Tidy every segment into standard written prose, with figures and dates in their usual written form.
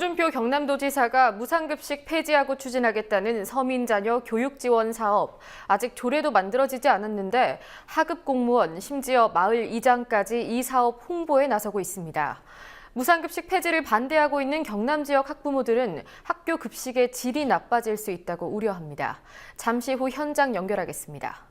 홍준표 경남도지사가 무상급식 폐지하고 추진하겠다는 서민자녀 교육지원 사업. 아직 조례도 만들어지지 않았는데 하급 공무원, 심지어 마을 이장까지 이 사업 홍보에 나서고 있습니다. 무상급식 폐지를 반대하고 있는 경남 지역 학부모들은 학교 급식의 질이 나빠질 수 있다고 우려합니다. 잠시 후 현장 연결하겠습니다.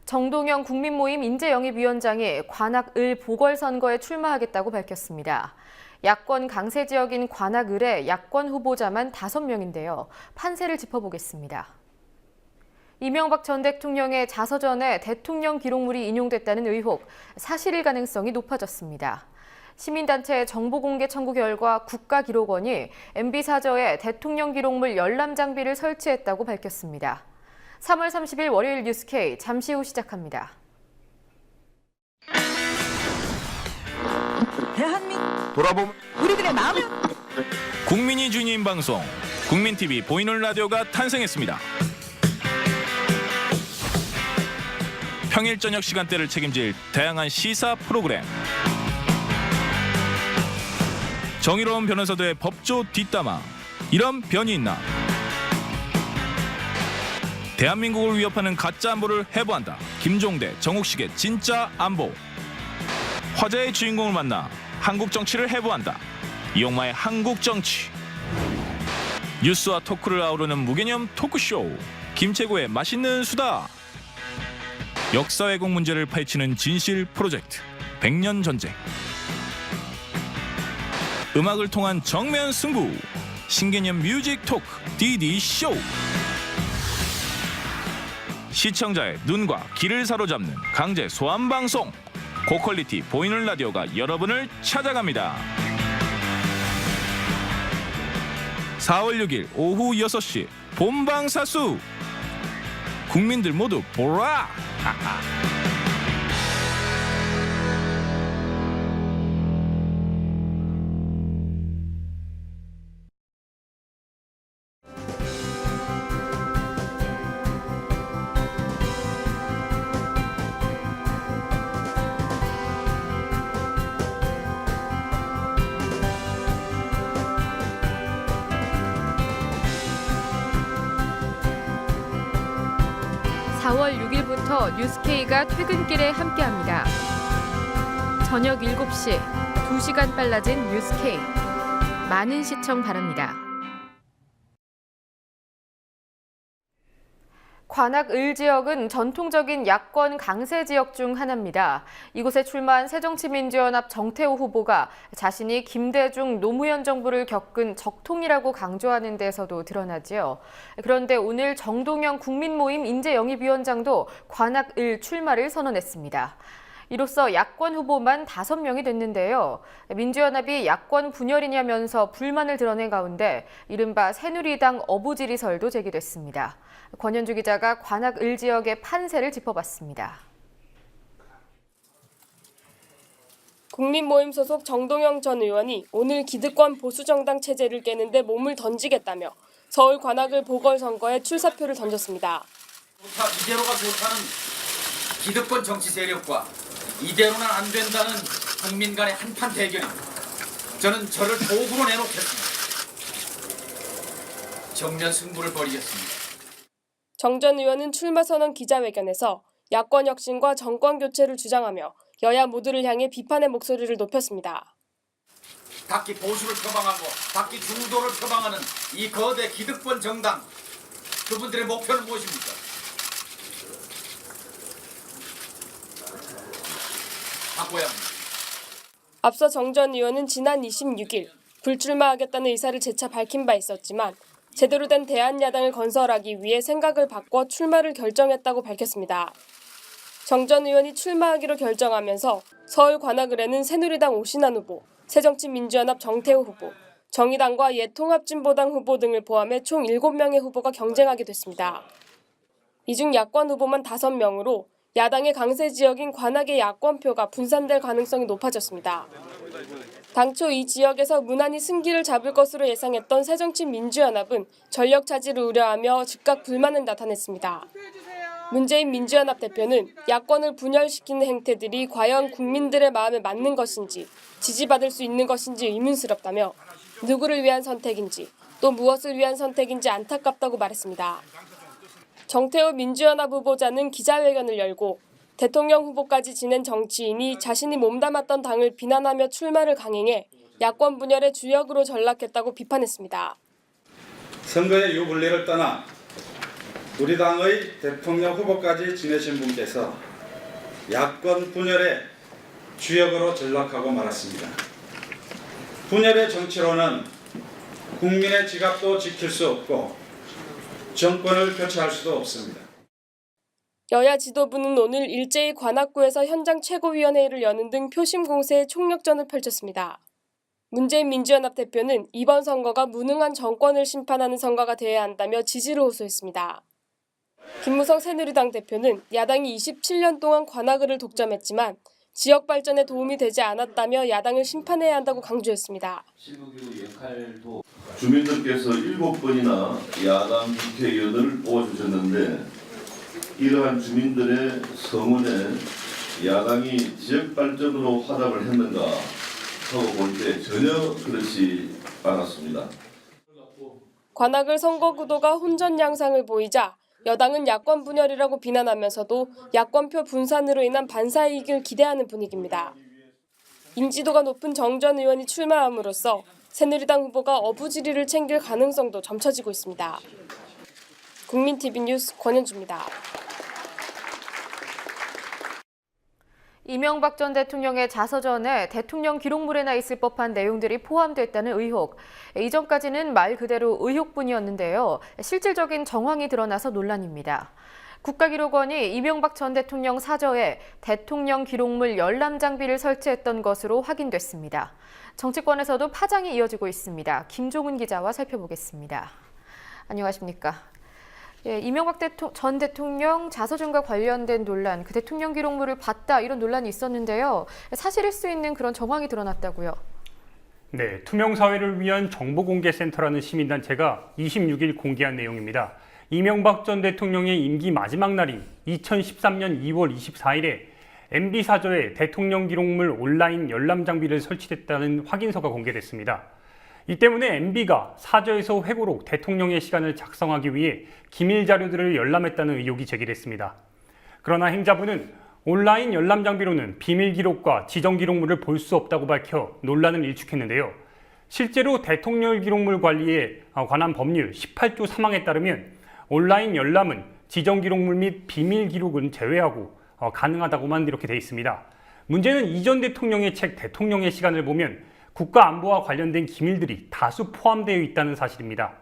정동영 국민모임 인재영입위원장이 관악을 보궐선거에 출마하겠다고 밝혔습니다. 야권 강세 지역인 관악을의 야권 후보자만 5명인데요. 판세를 짚어보겠습니다. 이명박 전 대통령의 자서전에 대통령 기록물이 인용됐다는 의혹, 사실일 가능성이 높아졌습니다. 시민단체 정보공개 청구 결과 국가기록원이 MB사저에 대통령 기록물 열람 장비를 설치했다고 밝혔습니다. 3월 30일 월요일 뉴스K 잠시 후 시작합니다. 대한민국 돌아보면 우리들의 마음을 국민이 주인인 방송 국민TV 보이는 라디오가 탄생했습니다. 평일 저녁 시간대를 책임질 다양한 시사 프로그램, 정의로운 변호사들의 법조 뒷담화, 이런 변이 있나? 대한민국을 위협하는 가짜 안보를 해부한다. 김종대, 정욱식의 진짜 안보. 화제의 주인공을 만나 한국 정치를 해부한다. 이용마의 한국 정치. 뉴스와 토크를 아우르는 무개념 토크쇼. 김채구의 맛있는 수다. 역사 왜곡 문제를 파헤치는 진실 프로젝트 100년 전쟁. 음악을 통한 정면 승부. 신개념 뮤직 토크 DD쇼. 시청자의 눈과 귀를 사로잡는 강제 소환 방송. 고퀄리티 보이는 라디오가 여러분을 찾아갑니다. 4월 6일 오후 6시 본방사수. 국민들 모두 보라. 4월 6일부터 뉴스K가 퇴근길에 함께합니다. 저녁 7시, 2시간 빨라진 뉴스K. 많은 시청 바랍니다. 관악을 지역은 전통적인 야권 강세 지역 중 하나입니다. 이곳에 출마한 새정치민주연합 정태호 후보가 자신이 김대중 노무현 정부를 겪은 적통이라고 강조하는 데서도 드러나지요. 그런데 오늘 정동영 국민모임 인재영입위원장도 관악을 출마를 선언했습니다. 이로써 야권 후보만 5명이 됐는데요. 민주연합이 야권 분열이냐면서 불만을 드러낸 가운데 이른바 새누리당 어부지리설도 제기됐습니다. 권현주 기자가 관악을 지역의 판세를 짚어봤습니다. 국민모임 소속 정동영 전 의원이 오늘 기득권 보수정당 체제를 깨는데 몸을 던지겠다며 서울 관악을 보궐선거에 출사표를 던졌습니다. 이대로가 좋다는 기득권 정치 세력과 이대로는 안 된다는 국민 간의 한판 대결입니다. 저는 저를 도구로 내놓겠습니다. 정면 승부를 벌이겠습니다. 정 전 의원은 출마 선언 기자회견에서 야권 혁신과 정권 교체를 주장하며 여야 모두를 향해 비판의 목소리를 높였습니다. 각기 보수를 표방하고 각기 중도를 표방하는 이 거대 기득권 정당, 그분들의 목표는 무엇입니까? 바꿔야 합니다. 앞서 정 전 의원은 지난 26일 불출마하겠다는 의사를 재차 밝힌 바 있었지만 제대로 된 대한야당을 건설하기 위해 생각을 바꿔 출마를 결정했다고 밝혔습니다. 정 전 의원이 출마하기로 결정하면서 서울 관악을에는 새누리당 오신환 후보, 새정치민주연합 정태호 후보, 정의당과 옛통합진보당 후보 등을 포함해 총 7명의 후보가 경쟁하게 됐습니다. 이 중 야권 후보만 5명으로 야당의 강세 지역인 관악의 야권표가 분산될 가능성이 높아졌습니다. 당초 이 지역에서 무난히 승기를 잡을 것으로 예상했던 새정치민주연합은 전력 차질을 우려하며 즉각 불만을 나타냈습니다. 문재인 민주연합 대표는 야권을 분열시키는 행태들이 과연 국민들의 마음에 맞는 것인지 지지받을 수 있는 것인지 의문스럽다며 누구를 위한 선택인지 또 무엇을 위한 선택인지 안타깝다고 말했습니다. 정태호 민주연합 후보자는 기자회견을 열고 대통령 후보까지 지낸 정치인이 자신이 몸담았던 당을 비난하며 출마를 강행해 야권 분열의 주역으로 전락했다고 비판했습니다. 선거의 유불리를 떠나 우리 당의 대통령 후보까지 지내신 분께서 야권 분열의 주역으로 전락하고 말았습니다. 분열의 정치로는 국민의 지갑도 지킬 수 없고 정권을 교체할 수도 없습니다. 여야 지도부는 오늘 일제히 관악구에서 현장 최고위원회의를 여는 등 표심 공세의 총력전을 펼쳤습니다. 문재인 민주연합 대표는 이번 선거가 무능한 정권을 심판하는 선거가 되어야 한다며 지지를 호소했습니다. 김무성 새누리당 대표는 야당이 27년 동안 관악을을 독점했지만 지역 발전에 도움이 되지 않았다며 야당을 심판해야 한다고 강조했습니다. 주민들께서 7번이나 야당 국회의원을 뽑아주셨는데 이러한 주민들의 성원에 야당이 지역 발전으로 화답을 했는가 하고 볼 때 전혀 그렇지 않았습니다. 관악을 선거 구도가 혼전 양상을 보이자 여당은 야권 분열이라고 비난하면서도 야권표 분산으로 인한 반사이익을 기대하는 분위기입니다. 인지도가 높은 정 전 의원이 출마함으로써 새누리당 후보가 어부지리를 챙길 가능성도 점쳐지고 있습니다. 국민TV 뉴스 권현주입니다. 이명박 전 대통령의 자서전에 대통령 기록물에나 있을 법한 내용들이 포함됐다는 의혹. 이전까지는 말 그대로 의혹뿐이었는데요. 실질적인 정황이 드러나서 논란입니다. 국가기록원이 이명박 전 대통령 사저에 대통령 기록물 열람 장비를 설치했던 것으로 확인됐습니다. 정치권에서도 파장이 이어지고 있습니다. 김종은 기자와 살펴보겠습니다. 안녕하십니까? 예, 이명박 전 대통령 자서전과 관련된 논란, 그 대통령 기록물을 봤다 이런 논란이 있었는데요. 사실일 수 있는 그런 정황이 드러났다고요? 네, 투명사회를 위한 정보공개센터라는 시민단체가 26일 공개한 내용입니다. 이명박 전 대통령의 임기 마지막 날인 2013년 2월 24일에 MB 사저에 대통령 기록물 온라인 열람 장비를 설치했다는 확인서가 공개됐습니다. 이 때문에 MB가 사저에서 회고록 대통령의 시간을 작성하기 위해 기밀 자료들을 열람했다는 의혹이 제기됐습니다. 그러나 행자부는 온라인 열람 장비로는 비밀 기록과 지정 기록물을 볼 수 없다고 밝혀 논란을 일축했는데요. 실제로 대통령 기록물 관리에 관한 법률 18조 3항에 따르면 온라인 열람은 지정 기록물 및 비밀 기록은 제외하고 가능하다고만 이렇게 돼 있습니다. 문제는 이 전 대통령의 책 대통령의 시간을 보면 국가 안보와 관련된 기밀들이 다수 포함되어 있다는 사실입니다.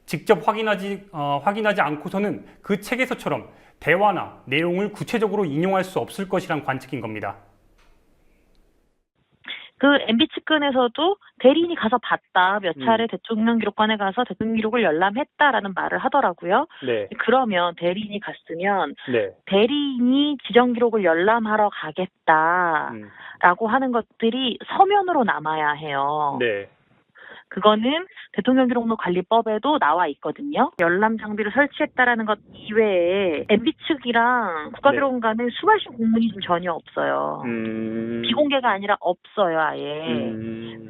직접 확인하지 않고서는 그 책에서처럼 대화나 내용을 구체적으로 인용할 수 없을 것이란 관측인 겁니다. 그 MB 측근에서도 대리인이 가서 봤다. 몇 차례 대통령 기록관에 가서 대통령 기록을 열람했다라는 말을 하더라고요. 네. 그러면 대리인이 갔으면 네. 대리인이 지정 기록을 열람하러 가겠다라고 하는 것들이 서면으로 남아야 해요. 네. 그거는 대통령 기록물 관리법에도 나와 있거든요. 열람 장비를 설치했다라는 것 이외에 MB 측이랑 국가기록원 간에 수발신 공문이 좀 전혀 없어요. 비공개가 아니라 없어요, 아예.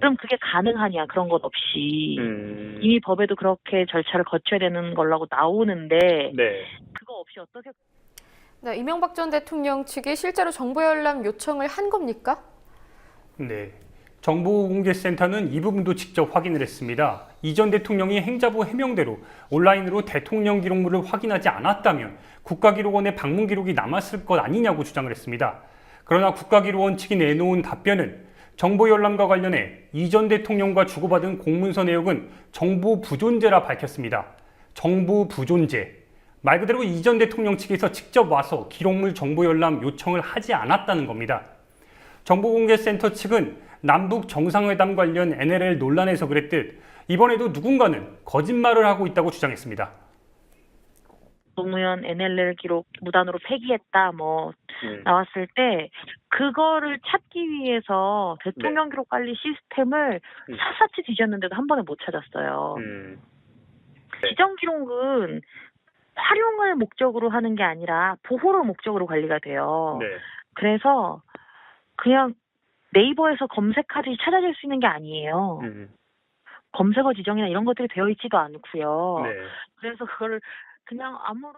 그럼 그게 가능하냐, 그런 것 없이. 이미 법에도 그렇게 절차를 거쳐야 되는 걸라고 나오는데 네. 그거 없이 어떻게... 네, 이명박 전 대통령 측이 실제로 정보 열람 요청을 한 겁니까? 네. 정보공개센터는 이 부분도 직접 확인을 했습니다. 이 전 대통령이 행자부 해명대로 온라인으로 대통령 기록물을 확인하지 않았다면 국가기록원에 방문 기록이 남았을 것 아니냐고 주장을 했습니다. 그러나 국가기록원 측이 내놓은 답변은 정보 열람과 관련해 이 전 대통령과 주고받은 공문서 내용은 정보 부존재라 밝혔습니다. 정보 부존재. 말 그대로 이 전 대통령 측에서 직접 와서 기록물 정보 열람 요청을 하지 않았다는 겁니다. 정보공개센터 측은 남북 정상회담 관련 NLL 논란에서 그랬듯 이번에도 누군가는 거짓말을 하고 있다고 주장했습니다. 노무현 NLL 기록 무단으로 폐기했다 나왔을 때 그거를 찾기 위해서 대통령 기록 관리 시스템을 샅샅이 뒤졌는데도 한 번에 못 찾았어요. 지정 기록은 활용을 목적으로 하는 게 아니라 보호를 목적으로 관리가 돼요. 네. 그래서 그냥 네이버에서 검색하듯이 찾아질 수 있는 게 아니에요. 검색어 지정이나 이런 것들이 되어 있지도 않고요. 네. 그래서 그걸 그냥 아무런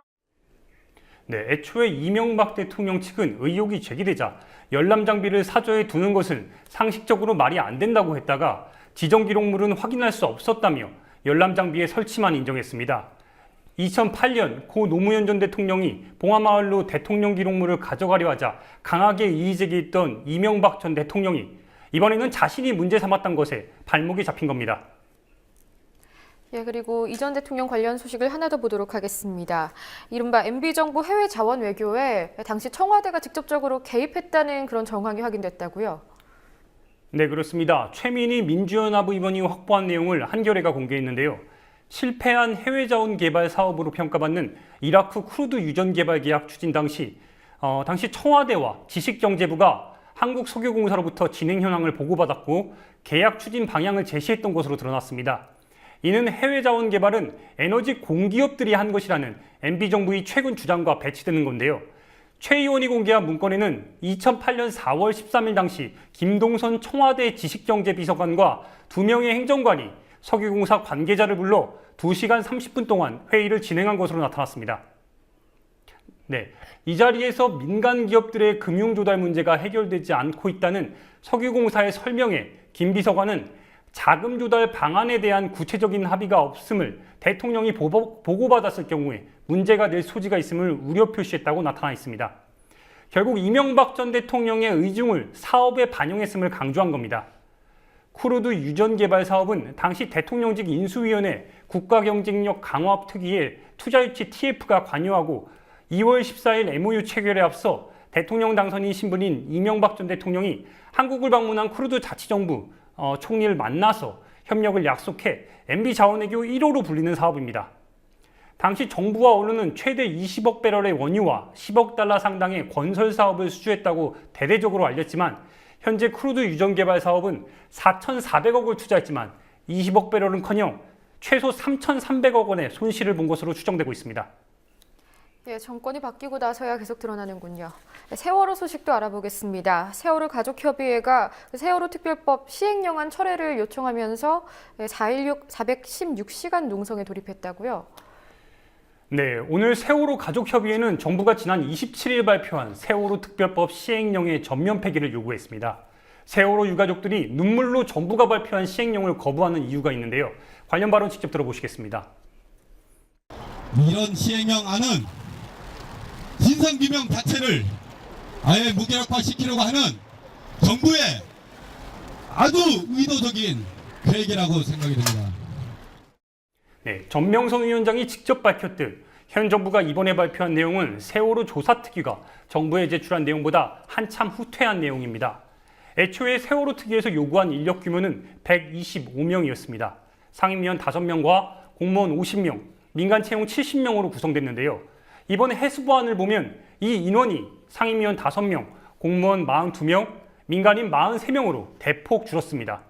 네, 애초에 이명박 대통령 측은 의혹이 제기되자 열람 장비를 사저에 두는 것은 상식적으로 말이 안 된다고 했다가 지정 기록물은 확인할 수 없었다며 열람 장비의 설치만 인정했습니다. 2008년 고 노무현 전 대통령이 봉하마을로 대통령 기록물을 가져가려 하자 강하게 이의 제기했던 이명박 전 대통령이 이번에는 자신이 문제 삼았던 것에 발목이 잡힌 겁니다. 예, 그리고 이 전 대통령 관련 소식을 하나 더 보도록 하겠습니다. 이른바 MB정부 해외 자원 외교에 당시 청와대가 직접적으로 개입했다는 그런 정황이 확인됐다고요? 네, 그렇습니다. 최민희 민주연합 의원이 확보한 내용을 한겨레가 공개했는데요. 실패한 해외 자원 개발 사업으로 평가받는 이라크 쿠르드 유전 개발 계약 추진 당시 청와대와 지식경제부가 한국석유공사로부터 진행 현황을 보고받았고 계약 추진 방향을 제시했던 것으로 드러났습니다. 이는 해외 자원 개발은 에너지 공기업들이 한 것이라는 MB정부의 최근 주장과 배치되는 건데요. 최 의원이 공개한 문건에는 2008년 4월 13일 당시 김동선 청와대 지식경제비서관과 2명의 행정관이 석유공사 관계자를 불러 2시간 30분 동안 회의를 진행한 것으로 나타났습니다. 네, 이 자리에서 민간 기업들의 금융 조달 문제가 해결되지 않고 있다는 석유공사의 설명에 김 비서관은 자금 조달 방안에 대한 구체적인 합의가 없음을 대통령이 보고받았을 경우에 문제가 될 소지가 있음을 우려 표시했다고 나타나 있습니다. 결국 이명박 전 대통령의 의중을 사업에 반영했음을 강조한 겁니다. 쿠르드 유전 개발 사업은 당시 대통령직 인수위원회 국가경쟁력 강화 특위에 투자유치 TF가 관여하고 2월 14일 MOU 체결에 앞서 대통령 당선인 신분인 이명박 전 대통령이 한국을 방문한 쿠르드 자치정부 총리를 만나서 협력을 약속해 MB 자원외교 1호로 불리는 사업입니다. 당시 정부와 언론은 최대 20억 배럴의 원유와 10억 달러 상당의 건설 사업을 수주했다고 대대적으로 알렸지만 현재 크루드 유전 개발 사업은 4,400억을 투자했지만 20억 배럴은커녕 최소 3,300억 원의 손실을 본 것으로 추정되고 있습니다. 예, 정권이 바뀌고 나서야 계속 드러나는군요. 세월호 소식도 알아보겠습니다. 세월호 가족협의회가 세월호 특별법 시행령안 철회를 요청하면서 416시간 농성에 돌입했다고요? 네, 오늘 세월호 가족협의회는 정부가 지난 27일 발표한 세월호 특별법 시행령의 전면 폐기를 요구했습니다. 세월호 유가족들이 눈물로 정부가 발표한 시행령을 거부하는 이유가 있는데요. 관련 발언 직접 들어보시겠습니다. 이런 시행령안은 진상규명 자체를 아예 무기력화시키려고 하는 정부의 아주 의도적인 계획이라고 생각이 듭니다. 네, 전명선 위원장이 직접 밝혔듯 현 정부가 이번에 발표한 내용은 세월호 조사특위가 정부에 제출한 내용보다 한참 후퇴한 내용입니다. 애초에 세월호 특위에서 요구한 인력 규모는 125명이었습니다. 상임위원 5명과 공무원 50명, 민간 채용 70명으로 구성됐는데요. 이번 해수보안을 보면 이 인원이 상임위원 5명, 공무원 42명, 민간인 43명으로 대폭 줄었습니다.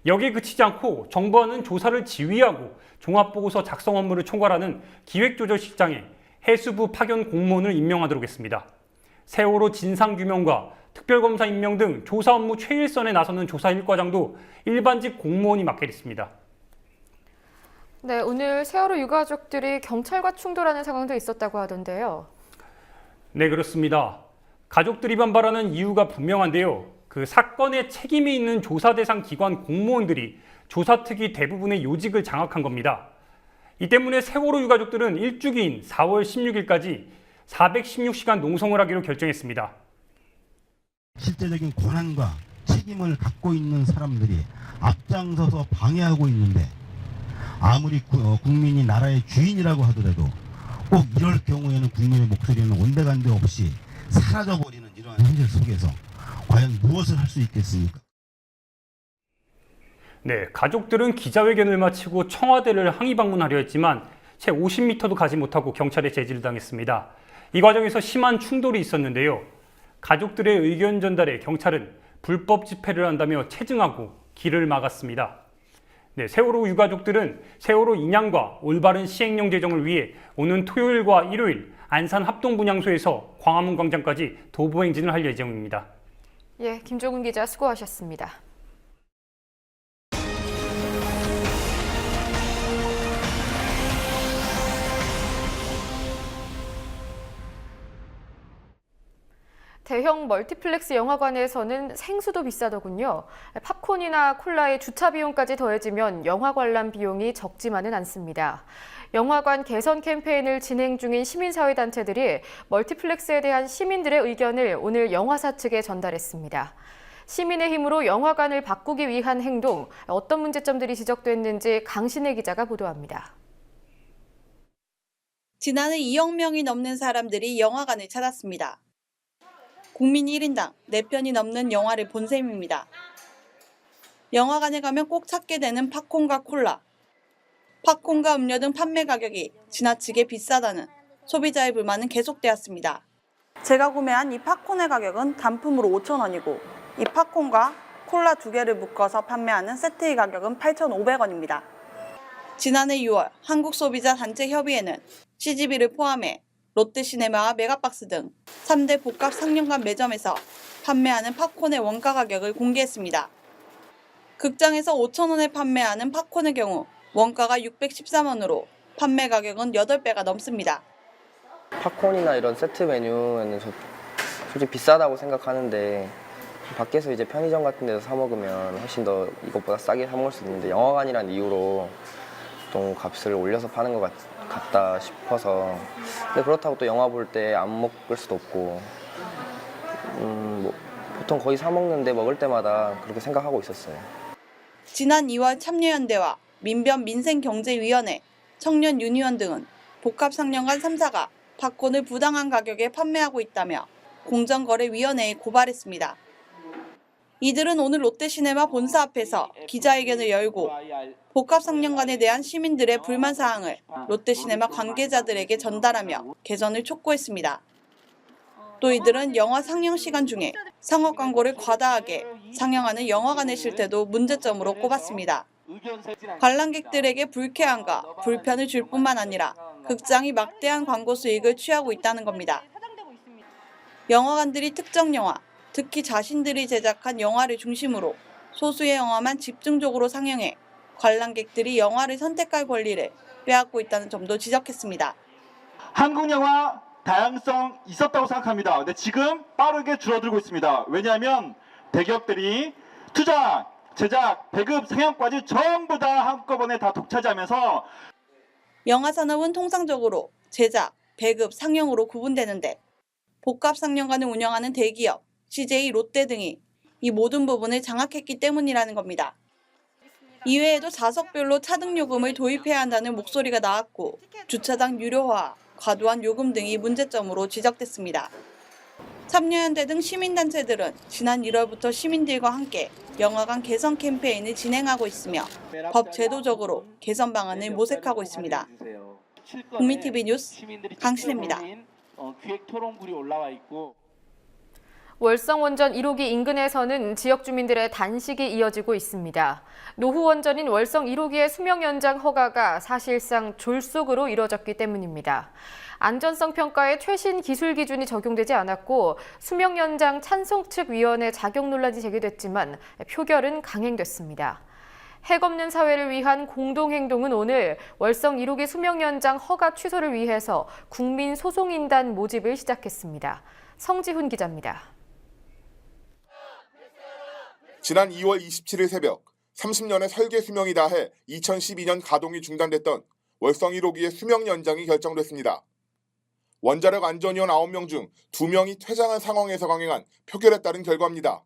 여기에 그치지 않고 정부와는 조사를 지휘하고 종합보고서 작성 업무를 총괄하는 기획조절실장에 해수부 파견 공무원을 임명하도록 했습니다. 세월호 진상규명과 특별검사 임명 등 조사 업무 최일선에 나서는 조사 1과장도 일반직 공무원이 맡게 됐습니다. 네, 오늘 세월호 유가족들이 경찰과 충돌하는 상황도 있었다고 하던데요. 네, 그렇습니다. 가족들이 반발하는 이유가 분명한데요. 그 사건에 책임이 있는 조사 대상 기관 공무원들이 조사특위 대부분의 요직을 장악한 겁니다. 이 때문에 세월호 유가족들은 일주기인 4월 16일까지 416시간 농성을 하기로 결정했습니다. 실제적인 권한과 책임을 갖고 있는 사람들이 앞장서서 방해하고 있는데 아무리 국민이 나라의 주인이라고 하더라도 꼭 이럴 경우에는 국민의 목소리는 온데간데 없이 사라져버리는 이러한 현실 속에서 과연 무엇을 할 수 있겠습니까? 네, 가족들은 기자회견을 마치고 청와대를 항의 방문하려 했지만 채 50m도 가지 못하고 경찰에 제지를 당했습니다. 이 과정에서 심한 충돌이 있었는데요. 가족들의 의견 전달에 경찰은 불법 집회를 한다며 체증하고 길을 막았습니다. 네, 세월호 유가족들은 세월호 인양과 올바른 시행령 제정을 위해 오는 토요일과 일요일 안산 합동분향소에서 광화문 광장까지 도보행진을 할 예정입니다. 예, 김종훈 기자 수고하셨습니다. 대형 멀티플렉스 영화관에서는 생수도 비싸더군요. 팝콘이나 콜라의 주차 비용까지 더해지면 영화 관람 비용이 적지만은 않습니다. 영화관 개선 캠페인을 진행 중인 시민사회단체들이 멀티플렉스에 대한 시민들의 의견을 오늘 영화사 측에 전달했습니다. 시민의 힘으로 영화관을 바꾸기 위한 행동, 어떤 문제점들이 지적됐는지 강신혜 기자가 보도합니다. 지난해 2억 명이 넘는 사람들이 영화관을 찾았습니다. 국민 1인당 4편이 넘는 영화를 본 셈입니다. 영화관에 가면 꼭 찾게 되는 팝콘과 콜라. 팝콘과 음료 등 판매 가격이 지나치게 비싸다는 소비자의 불만은 계속되었습니다. 제가 구매한 이 팝콘의 가격은 단품으로 5,000원이고 이 팝콘과 콜라 2개를 묶어서 판매하는 세트의 가격은 8,500원입니다. 지난해 6월 한국소비자단체협의회는 CGV를 포함해 롯데시네마와 메가박스 등 3대 복합 상영관 매점에서 판매하는 팝콘의 원가 가격을 공개했습니다. 극장에서 5,000원에 판매하는 팝콘의 경우 원가가 613원으로 판매 가격은 8배가 넘습니다. 팝콘이나 이런 세트 메뉴는 솔직히 비싸다고 생각하는데 밖에서 이제 편의점 같은 데서 사 먹으면 훨씬 더 이것보다 싸게 사 먹을 수 있는데 영화관이라는 이유로 보통 값을 올려서 파는 것 같다 싶어서 근데 그렇다고 또 영화 볼 때 안 먹을 수도 없고 보통 거의 사 먹는데 먹을 때마다 그렇게 생각하고 있었어요. 지난 2월 참여연대와 민변민생경제위원회, 청년유니언 등은 복합상영관 3사가 팝콘을 부당한 가격에 판매하고 있다며 공정거래위원회에 고발했습니다. 이들은 오늘 롯데시네마 본사 앞에서 기자회견을 열고 복합상영관에 대한 시민들의 불만 사항을 롯데시네마 관계자들에게 전달하며 개선을 촉구했습니다. 또 이들은 영화 상영 시간 중에 상업 광고를 과다하게 상영하는 영화관의 실태도 문제점으로 꼽았습니다. 관람객들에게 불쾌함과 불편을 줄 뿐만 아니라 극장이 막대한 광고 수익을 취하고 있다는 겁니다. 영화관들이 특정 영화, 특히 자신들이 제작한 영화를 중심으로 소수의 영화만 집중적으로 상영해 관람객들이 영화를 선택할 권리를 빼앗고 있다는 점도 지적했습니다. 한국 영화 다양성 있었다고 생각합니다. 근데 지금 빠르게 줄어들고 있습니다. 왜냐하면 대기업들이 투자, 제작, 배급, 상영까지 전부 다 한꺼번에 다 독차지하면서 영화 산업은 통상적으로 제작, 배급, 상영으로 구분되는데 복합상영관을 운영하는 대기업, CJ, 롯데 등이 이 모든 부분을 장악했기 때문이라는 겁니다. 이외에도 좌석별로 차등 요금을 도입해야 한다는 목소리가 나왔고 주차장 유료화, 과도한 요금 등이 문제점으로 지적됐습니다. 참여연대 등 시민단체들은 지난 1월부터 시민들과 함께 영화관 개선 캠페인을 진행하고 있으며 법 제도적으로 개선 방안을 모색하고 있습니다. 국민TV 뉴스 강신혜입니다. 기획토론굴이 올라와 있고 월성 원전 1호기 인근에서는 지역 주민들의 단식이 이어지고 있습니다. 노후 원전인 월성 1호기의 수명 연장 허가가 사실상 졸속으로 이뤄졌기 때문입니다. 안전성 평가에 최신 기술 기준이 적용되지 않았고 수명 연장 찬성 측 위원회 자격 논란이 제기됐지만 표결은 강행됐습니다. 핵 없는 사회를 위한 공동행동은 오늘 월성 1호기 수명 연장 허가 취소를 위해서 국민소송인단 모집을 시작했습니다. 성지훈 기자입니다. 지난 2월 27일 새벽 30년의 설계 수명이 다해 2012년 가동이 중단됐던 월성 1호기의 수명 연장이 결정됐습니다. 원자력 안전위원 9명 중 2명이 퇴장한 상황에서 강행한 표결에 따른 결과입니다.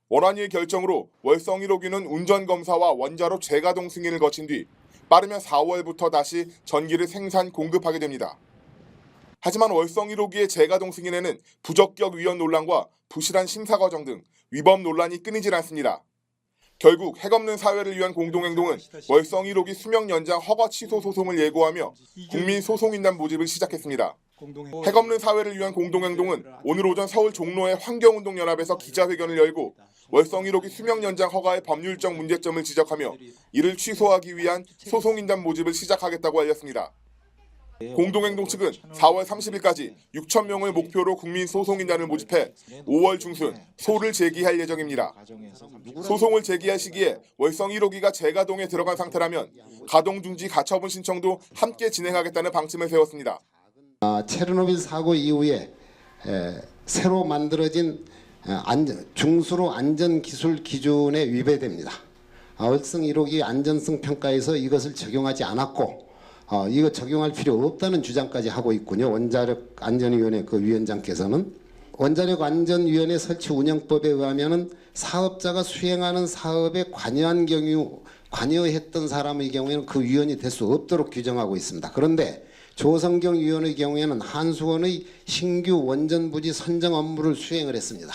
원안위의 결정으로 월성 1호기는 운전검사와 원자로 재가동 승인을 거친 뒤 빠르면 4월부터 다시 전기를 생산 공급하게 됩니다. 하지만 월성 1호기의 재가동 승인에는 부적격 위헌 논란과 부실한 심사 과정 등 위법 논란이 끊이질 않습니다. 결국 핵 없는 사회를 위한 공동행동은 월성 1호기 수명 연장 허가 취소 소송을 예고하며 국민소송인단 모집을 시작했습니다. 핵 없는 사회를 위한 공동행동은 오늘 오전 서울 종로의 환경운동연합에서 기자회견을 열고 월성 1호기 수명 연장 허가의 법률적 문제점을 지적하며 이를 취소하기 위한 소송인단 모집을 시작하겠다고 알렸습니다. 공동행동 측은 4월 30일까지 6,000명을 목표로 국민소송인단을 모집해 5월 중순 소를 제기할 예정입니다. 소송을 제기할 시기에 월성 1호기가 재가동에 들어간 상태라면 가동중지 가처분 신청도 함께 진행하겠다는 방침을 세웠습니다. 체르노빌 사고 이후에 새로 만들어진 중수로 안전기술 기준에 위배됩니다. 월성 1호기 안전성 평가에서 이것을 적용하지 않았고 이거 적용할 필요 없다는 주장까지 하고 있군요. 원자력 안전위원회 그 위원장께서는. 원자력 안전위원회 설치 운영법에 의하면은 사업자가 수행하는 사업에 관여했던 사람의 경우에는 그 위원이 될 수 없도록 규정하고 있습니다. 그런데 조성경 위원의 경우에는 한수원의 신규 원전 부지 선정 업무를 수행을 했습니다.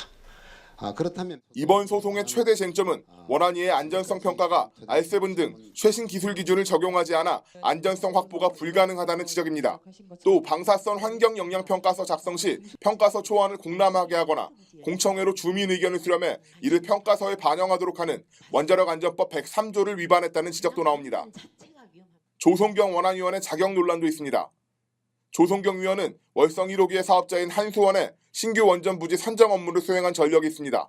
그렇다면 이번 소송의 최대 쟁점은 원안위의 안전성 평가가 R7 등 최신 기술 기준을 적용하지 않아 안전성 확보가 불가능하다는 지적입니다. 또 방사선 환경 영향 평가서 작성 시 평가서 초안을 공람하게 하거나 공청회로 주민 의견을 수렴해 이를 평가서에 반영하도록 하는 원자력 안전법 103조를 위반했다는 지적도 나옵니다. 조성경 원안위원의 자격 논란도 있습니다. 조성경 위원은 월성 1호기의 사업자인 한수원에 신규 원전 부지 선정 업무를 수행한 전력이 있습니다.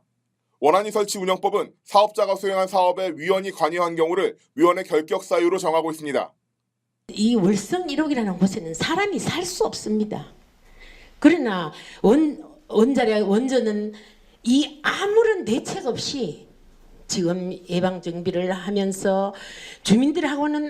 원안위 설치 운영법은 사업자가 수행한 사업에 위원이 관여한 경우를 위원의 결격 사유로 정하고 있습니다. 이 월성 1호기라는 곳에는 사람이 살 수 없습니다. 그러나 원전은 이 아무런 대책 없이 지금 예방 정비를 하면서 주민들하고는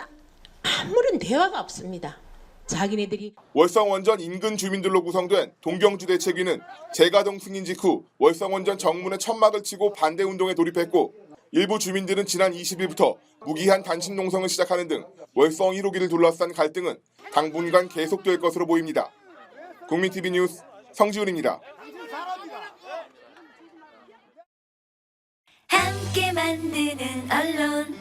아무런 대화가 없습니다. 자기네들이 월성 원전 인근 주민들로 구성된 동경주 대책위는 재가동 승인 직후 월성 원전 정문에 천막을 치고 반대 운동에 돌입했고 일부 주민들은 지난 20일부터 무기한 단식 농성을 시작하는 등 월성 1호기를 둘러싼 갈등은 당분간 계속될 것으로 보입니다. 국민TV 뉴스 성지훈입니다. 함께 만드는 언론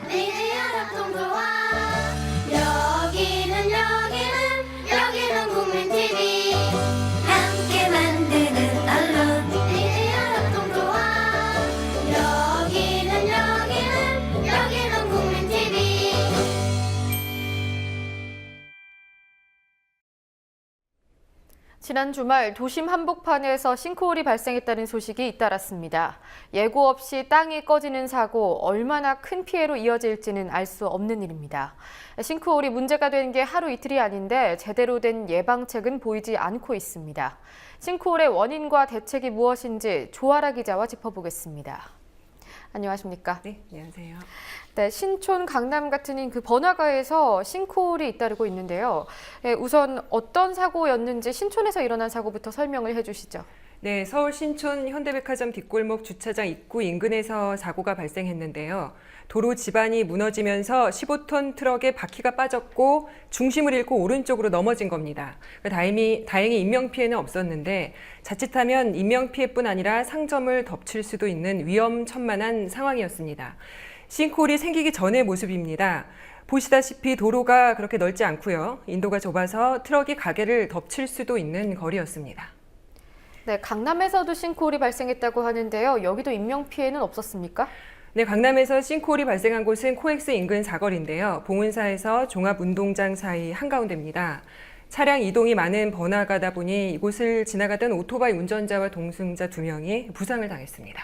여기는 국민TV 함께 만드는 언론 여기는 국민TV. 지난 주말 도심 한복판에서 싱크홀이 발생했다는 소식이 잇따랐습니다. 예고 없이 땅이 꺼지는 사고, 얼마나 큰 피해로 이어질지는 알 수 없는 일입니다. 싱크홀이 문제가 된 게 하루 이틀이 아닌데 제대로 된 예방책은 보이지 않고 있습니다. 싱크홀의 원인과 대책이 무엇인지 조아라 기자와 짚어보겠습니다. 안녕하십니까? 네, 안녕하세요. 네, 신촌 강남 같은 그 번화가에서 싱크홀이 잇따르고 있는데요. 우선 어떤 사고였는지 신촌에서 일어난 사고부터 설명을 해주시죠. 네, 서울 신촌 현대백화점 뒷골목 주차장 입구 인근에서 사고가 발생했는데요. 도로 지반이 무너지면서 15톤 트럭에 바퀴가 빠졌고 중심을 잃고 오른쪽으로 넘어진 겁니다. 다행히 인명피해는 없었는데 자칫하면 인명피해뿐 아니라 상점을 덮칠 수도 있는 위험천만한 상황이었습니다. 싱크홀이 생기기 전의 모습입니다. 보시다시피 도로가 그렇게 넓지 않고요. 인도가 좁아서 트럭이 가게를 덮칠 수도 있는 거리였습니다. 네, 강남에서도 싱크홀이 발생했다고 하는데요. 여기도 인명피해는 없었습니까? 네, 강남에서 싱크홀이 발생한 곳은 코엑스 인근 사거리인데요. 봉은사에서 종합운동장 사이 한가운데입니다. 차량 이동이 많은 번화가다 보니 이곳을 지나가던 오토바이 운전자와 동승자 2명이 부상을 당했습니다.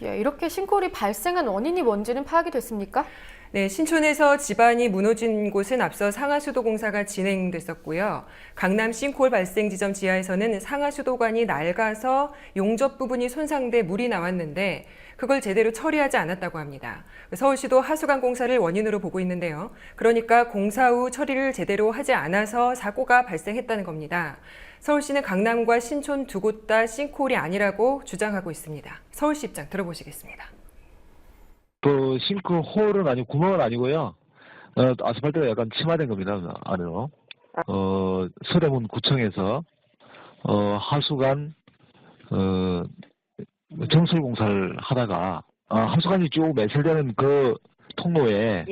예, 이렇게 싱크홀이 발생한 원인이 뭔지는 파악이 됐습니까? 네, 신촌에서 지반이 무너진 곳은 앞서 상하수도 공사가 진행됐었고요. 강남 싱크홀 발생 지점 지하에서는 상하수도관이 낡아서 용접 부분이 손상돼 물이 나왔는데 그걸 제대로 처리하지 않았다고 합니다. 서울시도 하수관 공사를 원인으로 보고 있는데요. 그러니까 공사 후 처리를 제대로 하지 않아서 사고가 발생했다는 겁니다. 서울시는 강남과 신촌 두 곳 다 싱크홀이 아니라고 주장하고 있습니다. 서울시 입장 들어보시겠습니다. 그 싱크홀은 아니고 구멍은 아니고요. 아스팔트가 약간 침하된 겁니다. 안으로. 서대문 구청에서 하수관 정설 공사를 하다가 하수관이 쭉 매설되는 그 통로에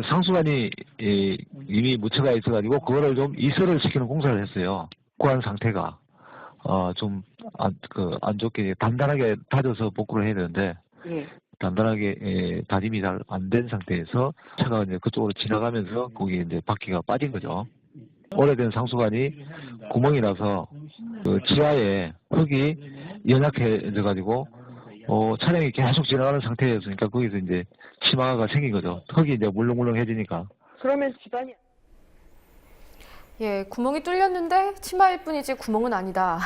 상수관이 이미 묻혀가 있어가지고 그거를 좀 이설을 시키는 공사를 했어요. 구한 상태가 좀 안 좋게 단단하게 다져서 복구를 해야 되는데 단단하게 다짐이 잘 안 된 상태에서 차가 이제 그쪽으로 지나가면서 거기에 이제 바퀴가 빠진 거죠. 오래된 상수관이 구멍이 나서 그 지하에 흙이 연약해져 가지고 차량이 계속 지나가는 상태였으니까 거기서 이제 치마가 생긴 거죠. 흙이 이제 물렁물렁해지니까. 그러면 지반이 예, 구멍이 뚫렸는데 치마일 뿐이지 구멍은 아니다.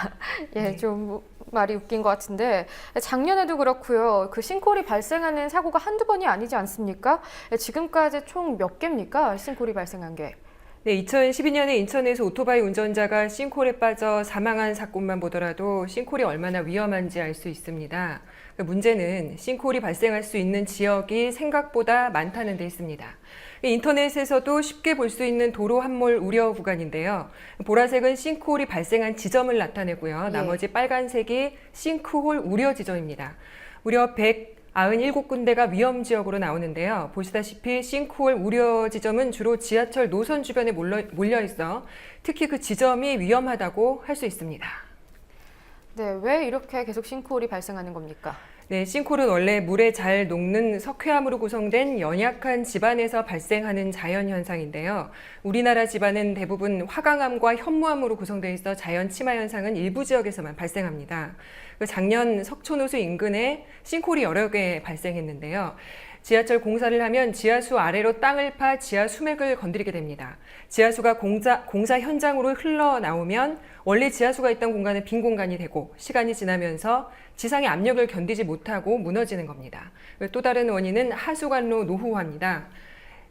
예, 좀 말이 웃긴 것 같은데 작년에도 그렇고요. 그 싱크홀이 발생하는 사고가 한두 번이 아니지 않습니까? 예, 지금까지 총 몇 개입니까? 싱크홀이 발생한 게. 네, 2012년에 인천에서 오토바이 운전자가 싱크홀에 빠져 사망한 사건만 보더라도 싱크홀이 얼마나 위험한지 알 수 있습니다. 문제는 싱크홀이 발생할 수 있는 지역이 생각보다 많다는 데 있습니다. 인터넷에서도 쉽게 볼 수 있는 도로 함몰 우려 구간인데요. 보라색은 싱크홀이 발생한 지점을 나타내고요. 나머지 빨간색이 싱크홀 우려 지점입니다. 무려 197군데가 위험 지역으로 나오는데요. 보시다시피 싱크홀 우려 지점은 주로 지하철 노선 주변에 몰려 있어 특히 그 지점이 위험하다고 할 수 있습니다. 네, 왜 이렇게 계속 싱크홀이 발생하는 겁니까? 네, 싱크홀은 원래 물에 잘 녹는 석회암으로 구성된 연약한 지반에서 발생하는 자연현상인데요. 우리나라 지반은 대부분 화강암과 현무암으로 구성되어 있어 자연 침하 현상은 일부 지역에서만 발생합니다. 작년 석촌호수 인근에 싱크홀이 여러 개 발생했는데요. 지하철 공사를 하면 지하수 아래로 땅을 파 지하 수맥을 건드리게 됩니다. 지하수가 공사 현장으로 흘러나오면 원래 지하수가 있던 공간은 빈 공간이 되고 시간이 지나면서 지상의 압력을 견디지 못하고 무너지는 겁니다. 또 다른 원인은 하수관로 노후화입니다.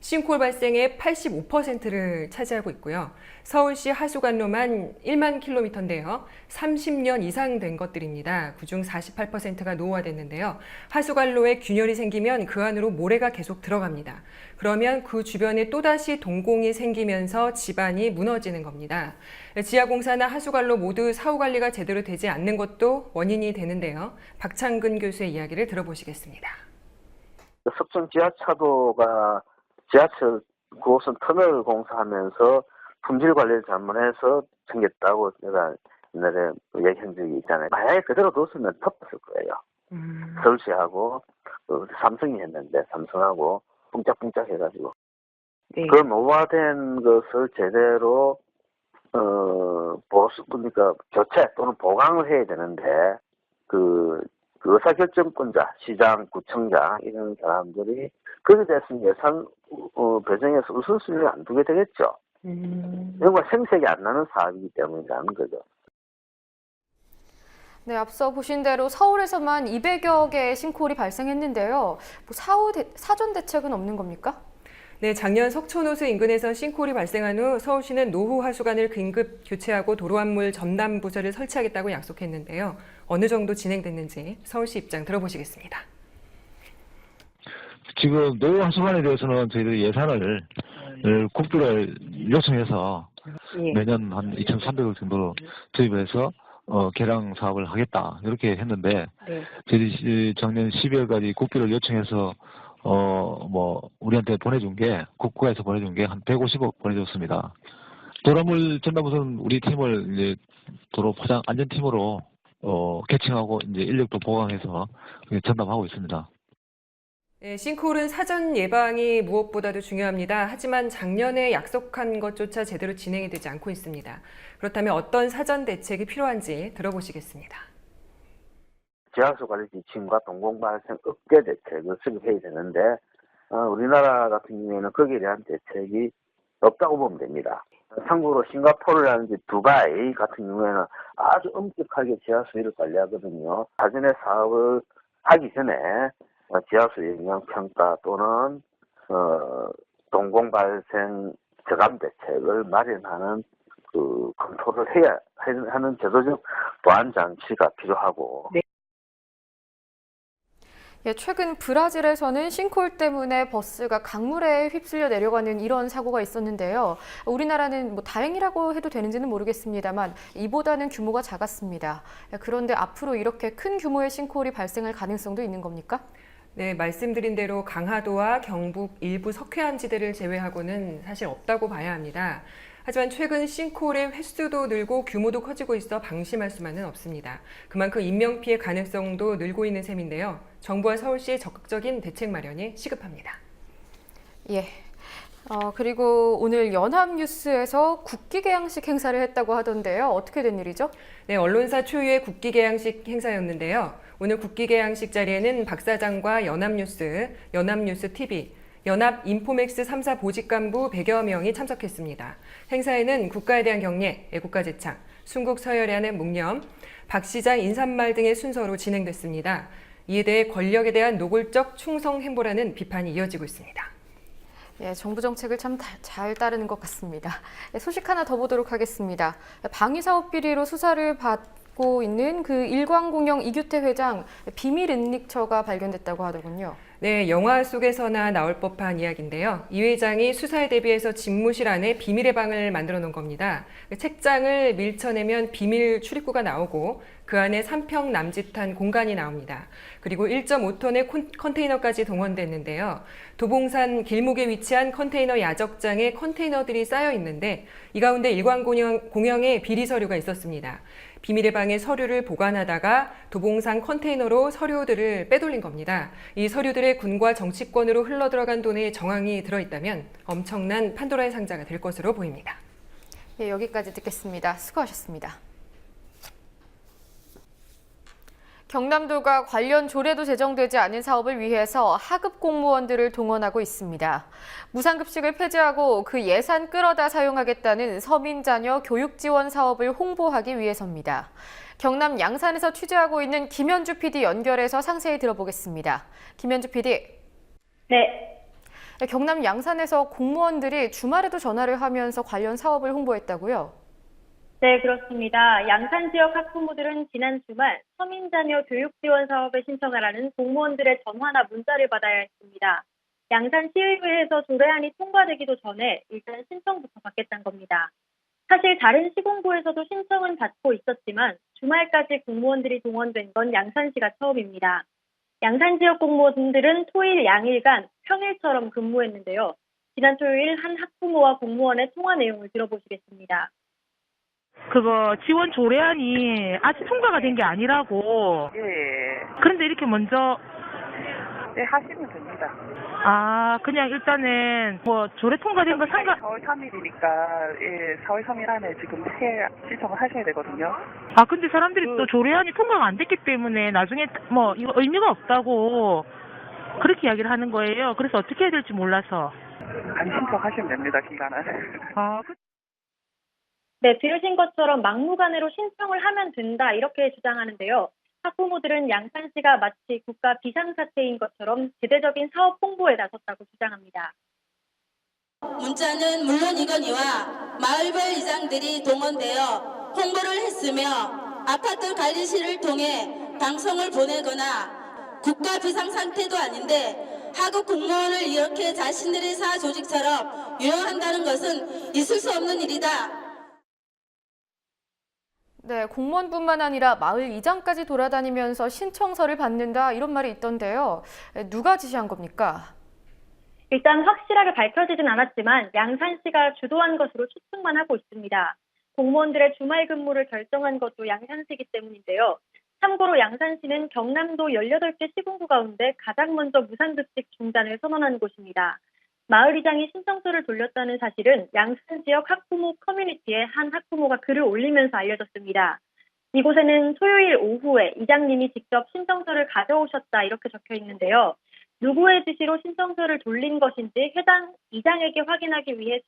싱크홀 발생의 85%를 차지하고 있고요. 서울시 하수관로만 1만 킬로미터인데요. 30년 이상 된 것들입니다. 그중 48%가 노후화됐는데요. 하수관로에 균열이 생기면 그 안으로 모래가 계속 들어갑니다. 그러면 그 주변에 또다시 동공이 생기면서 지반이 무너지는 겁니다. 지하공사나 하수관로 모두 사후관리가 제대로 되지 않는 것도 원인이 되는데요. 박창근 교수의 이야기를 들어보시겠습니다. 석촌 지하차도가 지하철 9호선 터널 공사하면서 품질 관리를 잘못해서 생겼다고 내가 옛날에 얘기한 적이 있잖아요. 만약에 그대로 뒀으면 덮었을 거예요. 서울시하고 삼성이 했는데 삼성하고 뿡짝뿡짝 해가지고 그 노후화된 것을 제대로 그러니까 교체 또는 보강을 해야 되는데 그 의사결정권자, 시장, 구청장 이런 사람들이 거기에 대해서 예산 배정해서 우선순위를 안 두게 되겠죠. 이건 생색이 안 나는 사업이기 때문이라는 거죠. 네, 앞서 보신 대로 서울에서만 200여 개의 싱크홀이 발생했는데요. 사전 대책은 없는 겁니까? 네, 작년 석촌호수 인근에서 싱크홀이 발생한 후 서울시는 노후 하수관을 긴급 교체하고 도로환물 전담 부서를 설치하겠다고 약속했는데요. 어느 정도 진행됐는지 서울시 입장 들어보시겠습니다. 지금 노후 하수관에 대해서는 저희들이 예산을 국비를 요청해서 매년 한 2,300억 정도로 투입해서 개량 사업을 하겠다 이렇게 했는데 저희들이 작년 12월까지 국비를 요청해서 우리한테 보내준 게 국가에서 보내준 게 한 150억 보내줬습니다. 도로물 전담부서는 우리 팀을 이제 도로 포장 안전팀으로 개칭하고 이제 인력도 보강해서 전담하고 있습니다. 네, 싱크홀은 사전 예방이 무엇보다도 중요합니다. 하지만 작년에 약속한 것조차 제대로 진행이 되지 않고 있습니다. 그렇다면 어떤 사전 대책이 필요한지 들어보시겠습니다. 지하수 관리 지침과 동공 발생 억제 대책을 수립해야 되는데 우리나라 같은 경우에는 거기에 대한 대책이 없다고 보면 됩니다. 참고로 싱가포르라든지 두바이 같은 경우에는 아주 엄격하게 지하수위를 관리하거든요. 사전에 사업을 하기 전에 지하수 영향 평가 또는 동공 발생 저감 대책을 마련하는 그 검토를 해야 하는 제도적 보완 장치가 필요하고. 예, 최근 브라질에서는 싱크홀 때문에 버스가 강물에 휩쓸려 내려가는 이런 사고가 있었는데요. 우리나라는 다행이라고 해도 되는지는 모르겠습니다만 이보다는 규모가 작았습니다. 그런데 앞으로 이렇게 큰 규모의 싱크홀이 발생할 가능성도 있는 겁니까? 네, 말씀드린 대로 강화도와 경북 일부 석회암 지대를 제외하고는 사실 없다고 봐야 합니다. 하지만 최근 싱크홀의 횟수도 늘고 규모도 커지고 있어 방심할 수만은 없습니다. 그만큼 인명피해 가능성도 늘고 있는 셈인데요. 정부와 서울시의 적극적인 대책 마련이 시급합니다. 예. 그리고 오늘 연합뉴스에서 국기개양식 행사를 했다고 하던데요. 어떻게 된 일이죠? 네, 언론사 초유의 국기개양식 행사였는데요. 오늘 국기개양식 자리에는 박 사장과 연합뉴스, 연합뉴스 TV, 연합 인포맥스 3사 보직간부 100여 명이 참석했습니다. 행사에는 국가에 대한 경례, 애국가 제창, 순국 서열야는 묵념, 박 시장 인사말 등의 순서로 진행됐습니다. 이에 대해 권력에 대한 노골적 충성 행보라는 비판이 이어지고 있습니다. 예, 정부 정책을 참 잘 따르는 것 같습니다. 소식 하나 더 보도록 하겠습니다. 방위사업 비리로 수사를 받고 있는 그 일광공영 이규태 회장 비밀 은닉처가 발견됐다고 하더군요. 네, 영화 속에서나 나올 법한 이야기인데요. 이 회장이 수사에 대비해서 집무실 안에 비밀의 방을 만들어 놓은 겁니다. 책장을 밀쳐내면 비밀 출입구가 나오고 그 안에 3평 남짓한 공간이 나옵니다. 그리고 1.5톤의 컨테이너까지 동원됐는데요. 도봉산 길목에 위치한 컨테이너 야적장에 컨테이너들이 쌓여 있는데 이 가운데 일광공영의 비리 서류가 있었습니다. 비밀의 방에 서류를 보관하다가 도봉산 컨테이너로 서류들을 빼돌린 겁니다. 이 서류들의 군과 정치권으로 흘러들어간 돈에 정황이 들어있다면 엄청난 판도라의 상자가 될 것으로 보입니다. 예, 여기까지 듣겠습니다. 수고하셨습니다. 경남도가 관련 조례도 제정되지 않은 사업을 위해서 하급 공무원들을 동원하고 있습니다. 무상급식을 폐지하고 그 예산 끌어다 사용하겠다는 서민 자녀 교육 지원 사업을 홍보하기 위해서입니다. 경남 양산에서 취재하고 있는 김현주 PD 연결해서 상세히 들어보겠습니다. 김현주 PD. 네. 경남 양산에서 공무원들이 주말에도 전화를 하면서 관련 사업을 홍보했다고요? 네, 그렇습니다. 양산 지역 학부모들은 지난 주말 서민자녀 교육지원 사업에 신청하라는 공무원들의 전화나 문자를 받아야 했습니다. 양산시의회에서 조례안이 통과되기도 전에 일단 신청부터 받겠다는 겁니다. 사실 다른 시공부에서도 신청은 받고 있었지만 주말까지 공무원들이 동원된 건 양산시가 처음입니다. 양산 지역 공무원들은 토일 양일간 평일처럼 근무했는데요. 지난 토요일 한 학부모와 공무원의 통화 내용을 들어보시겠습니다. 그거 지원 조례안이 아직 통과가 된 게 아니라고. 예. 그런데 이렇게 먼저. 네, 하시면 됩니다. 아, 그냥 일단은 뭐 조례 통과된 거 4월 3일이니까 예, 4월 3일 안에 지금 신청을 하셔야 되거든요. 아, 근데 사람들이 또 조례안이 통과가 안 됐기 때문에 나중에 뭐 이거 의미가 없다고 그렇게 이야기를 하는 거예요. 그래서 어떻게 해야 될지 몰라서. 안 신청하시면 됩니다, 기간은. 아, 네, 들으신 것처럼 막무가내로 신청을 하면 된다 이렇게 주장하는데요. 학부모들은 양산시가 마치 국가 비상사태인 것처럼 제대적인 사업 홍보에 나섰다고 주장합니다. 문자는 물론이거니와 마을별 이장들이 동원되어 홍보를 했으며 아파트 관리실을 통해 방송을 보내거나 국가 비상상태도 아닌데 하급 공무원을 이렇게 자신들의 사조직처럼 유용한다는 것은 있을 수 없는 일이다. 네, 공무원뿐만 아니라 마을 이장까지 돌아다니면서 신청서를 받는다 이런 말이 있던데요. 누가 지시한 겁니까? 일단 확실하게 밝혀지진 않았지만 양산시가 주도한 것으로 추측만 하고 있습니다. 공무원들의 주말 근무를 결정한 것도 양산시이기 때문인데요. 참고로 양산시는 경남도 18개 시군구 가운데 가장 먼저 무상급식 중단을 선언한 곳입니다. 마을이장이 신청서를 돌렸다는 사실은 양산 지역 학부모 커뮤니티에 한 학부모가 글을 올리면서 알려졌습니다. 이곳에는 토요일 오후에 이장님이 직접 신청서를 가져오셨다 이렇게 적혀 있는데요. 누구의 지시로 신청서를 돌린 것인지 해당 이장에게 확인하기 위해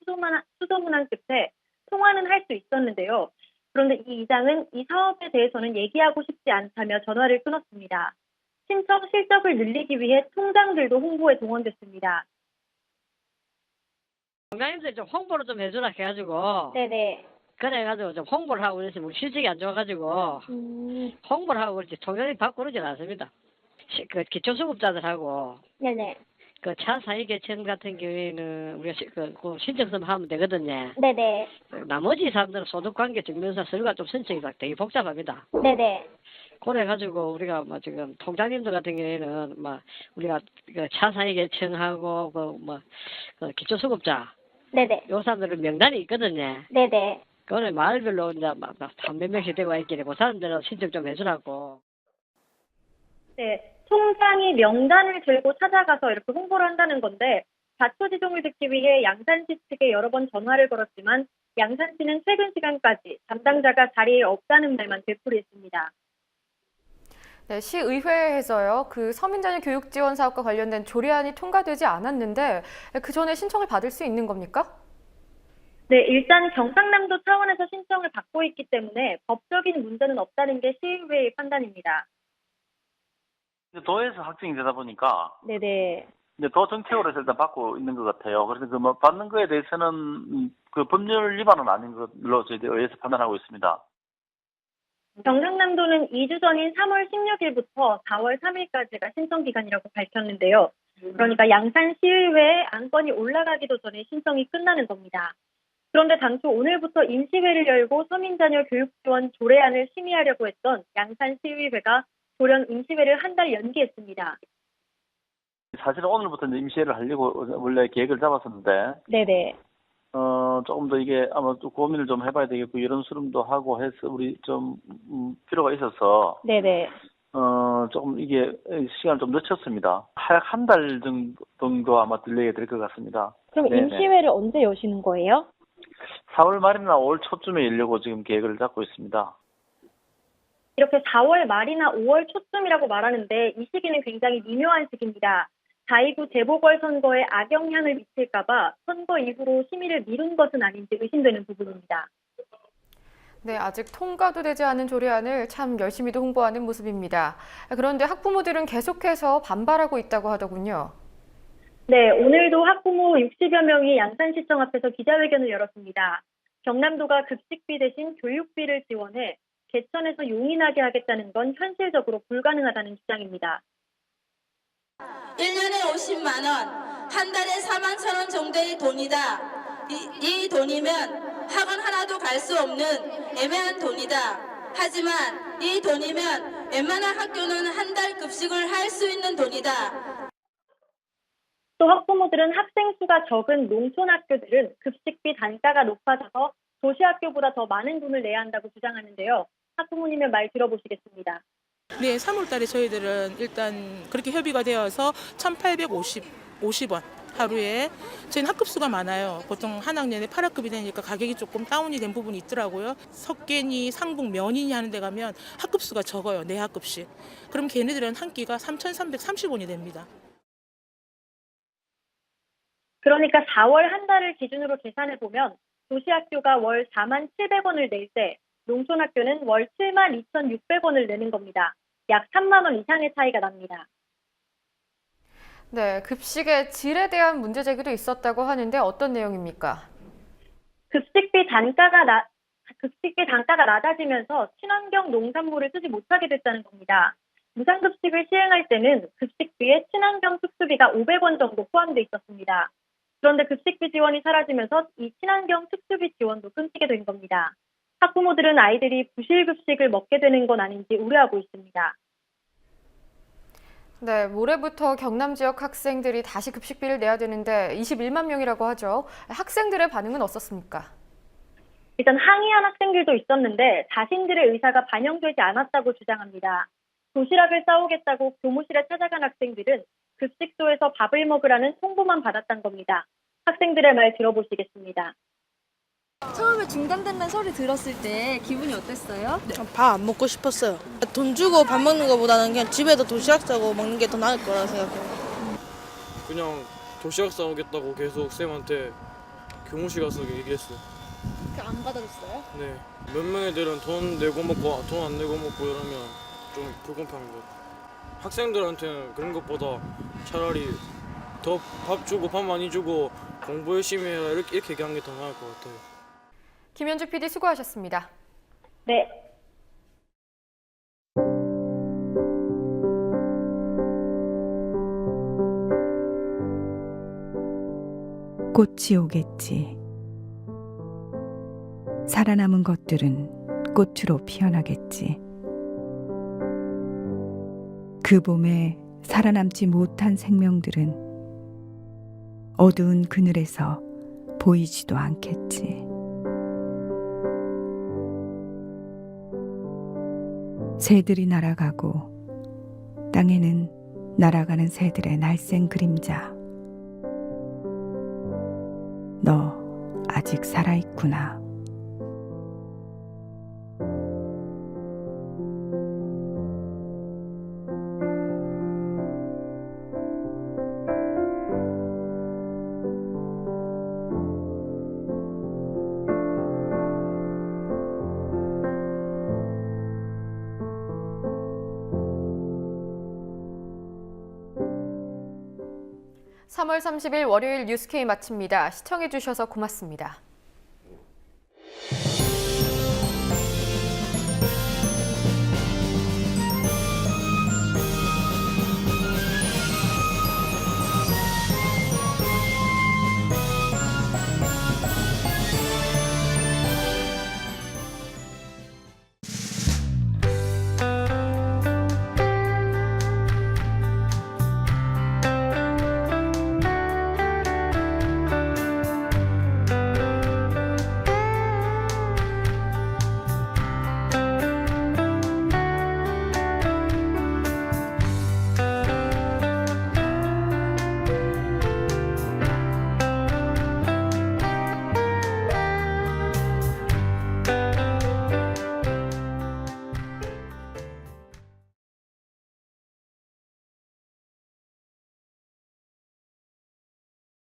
수소문한 끝에 통화는 할 수 있었는데요. 그런데 이 이장은 이 사업에 대해서는 얘기하고 싶지 않다며 전화를 끊었습니다. 신청 실적을 늘리기 위해 통장들도 홍보에 동원됐습니다. 공장님들 좀 홍보를 좀 해주라 해가지고. 네네. 그래가지고 좀 홍보를 하고 그래서 뭐 실적이 안 좋아가지고 홍보를 하고 그렇지 통장이 받고 그러진 않습니다. 그 기초수급자들하고. 네네. 그 차사익계층 같은 경우에는 우리가 그 신청서만 하면 되거든요. 네네. 나머지 사람들은 소득관계 증명서 서류가 좀 선정이 되게 복잡합니다. 네네. 그래가지고 우리가 뭐 지금 통장님들 같은 경우에는 막 우리가 그 차사익계층하고 그 기초수급자. 네네. 요 사람들은 명단이 있거든요. 네네. 그거는 마을별로 이제 막 몇 명씩 되고 있길래 그 사람들은 신청 좀 해주라고. 네. 통장이 명단을 들고 찾아가서 이렇게 홍보를 한다는 건데 자초지종을 듣기 위해 양산시 측에 여러 번 전화를 걸었지만 양산시는 최근 시간까지 담당자가 자리에 없다는 말만 되풀이했습니다. 네, 시의회에서요. 그 서민자녀 교육 지원 사업과 관련된 조례안이 통과되지 않았는데 그 전에 신청을 받을 수 있는 겁니까? 네, 일단 경상남도 차원에서 신청을 받고 있기 때문에 법적인 문제는 없다는 게 시의회의 판단입니다. 도에서 확정이 되다 보니까 네네. 이제 도 정책으로 일단 받고 있는 것 같아요. 그래서 그 뭐 받는 거에 대해서는 그 법률 위반은 아닌 걸로 저희들 의회에서 판단하고 있습니다. 경상남도는 2주 전인 3월 16일부터 4월 3일까지가 신청 기간이라고 밝혔는데요. 그러니까 양산시의회에 안건이 올라가기도 전에 신청이 끝나는 겁니다. 그런데 당초 오늘부터 임시회를 열고 서민자녀 교육지원 조례안을 심의하려고 했던 양산시의회가 돌연 임시회를 한 달 연기했습니다. 사실은 오늘부터 이제 임시회를 하려고 원래 계획을 잡았었는데, 네네. 조금 더 이게 아마 또 고민을 좀 해봐야 되겠고, 이런 수렴도 하고 해서 우리 좀, 필요가 있어서, 네네. 조금 이게 시간을 좀 늦췄습니다. 한 달 정도 아마 딜레이가 될 것 같습니다. 그럼 네네. 임시회를 언제 여시는 거예요? 4월 말이나 5월 초쯤에 열려고 지금 계획을 잡고 있습니다. 이렇게 4월 말이나 5월 초쯤이라고 말하는데 이 시기는 굉장히 미묘한 시기입니다. 4.29 재보궐선거에 악영향을 미칠까봐 선거 이후로 심의를 미룬 것은 아닌지 의심되는 부분입니다. 네, 아직 통과도 되지 않은 조례안을 참 열심히도 홍보하는 모습입니다. 그런데 학부모들은 계속해서 반발하고 있다고 하더군요. 네, 오늘도 학부모 60여 명이 양산시청 앞에서 기자회견을 열었습니다. 경남도가 급식비 대신 교육비를 지원해 개천에서 용인하게 하겠다는 건 현실적으로 불가능하다는 주장입니다. 1년에 50만 원, 한 달에 4만 1천 원 정도의 돈이다. 이 돈이면 학원 하나도 갈 수 없는 애매한 돈이다. 하지만 이 돈이면 웬만한 학교는 한 달 급식을 할 수 있는 돈이다. 또 학부모들은 학생 수가 적은 농촌 학교들은 급식비 단가가 높아져서 도시학교보다 더 많은 돈을 내야 한다고 주장하는데요. 학부모님의 말 들어보시겠습니다. 네, 3월 달에 저희들은 일단 그렇게 협의가 되어서 1,850원 하루에. 저희는 학급수가 많아요. 보통 한 학년에 8학급이 되니까 가격이 조금 다운이 된 부분이 있더라고요. 석계니, 상북, 면인이 하는 데 가면 학급수가 적어요. 4학급씩. 그럼 걔네들은 한 끼가 3,330원이 됩니다. 그러니까 4월 한 달을 기준으로 계산해보면 도시학교가 월 4만 700원을 낼 때 농촌학교는 월 7만 2,600원을 내는 겁니다. 약 3만 원 이상의 차이가 납니다. 네, 급식의 질에 대한 문제 제기도 있었다고 하는데 어떤 내용입니까? 급식비 단가가 낮아지면서 친환경 농산물을 쓰지 못하게 됐다는 겁니다. 무상급식을 시행할 때는 급식비에 친환경 특수비가 500원 정도 포함돼 있었습니다. 그런데 급식비 지원이 사라지면서 이 친환경 특수비 지원도 끊기게 된 겁니다. 학부모들은 아이들이 부실급식을 먹게 되는 건 아닌지 우려하고 있습니다. 네, 모레부터 경남 지역 학생들이 다시 급식비를 내야 되는데 21만 명이라고 하죠. 학생들의 반응은 어떻습니까? 일단 항의한 학생들도 있었는데 자신들의 의사가 반영되지 않았다고 주장합니다. 도시락을 싸오겠다고 교무실에 찾아간 학생들은 급식소에서 밥을 먹으라는 통보만 받았던 겁니다. 학생들의 말 들어보시겠습니다. 처음에 중단된다는 소리 들었을 때 기분이 어땠어요? 밥 안 먹고 싶었어요. 돈 주고 밥 먹는 것보다는 그냥 집에서 도시락 싸고 먹는 게 더 나을 거라 생각해요. 그냥 도시락 싸오겠다고 계속 쌤한테 교무실 가서 얘기했어요. 안 받아줬어요? 네. 몇 명애들은 돈 내고 먹고 돈 안 내고 먹고 이러면 좀 불공평한 것 같아요. 학생들한테는 그런 것보다 차라리 더 밥 주고 밥 많이 주고 공부 열심히 해라 이렇게 얘기하는 게 더 나을 것 같아요. 김현주 PD 수고하셨습니다. 네. 꽃이 오겠지. 살아남은 것들은 꽃으로 피어나겠지. 그 봄에 살아남지 못한 생명들은 어두운 그늘에서 보이지도 않겠지. 새들이 날아가고 땅에는 날아가는 새들의 날쌘 그림자. 너 아직 살아있구나. 3월 30일 월요일 뉴스K 마칩니다. 시청해주셔서 고맙습니다.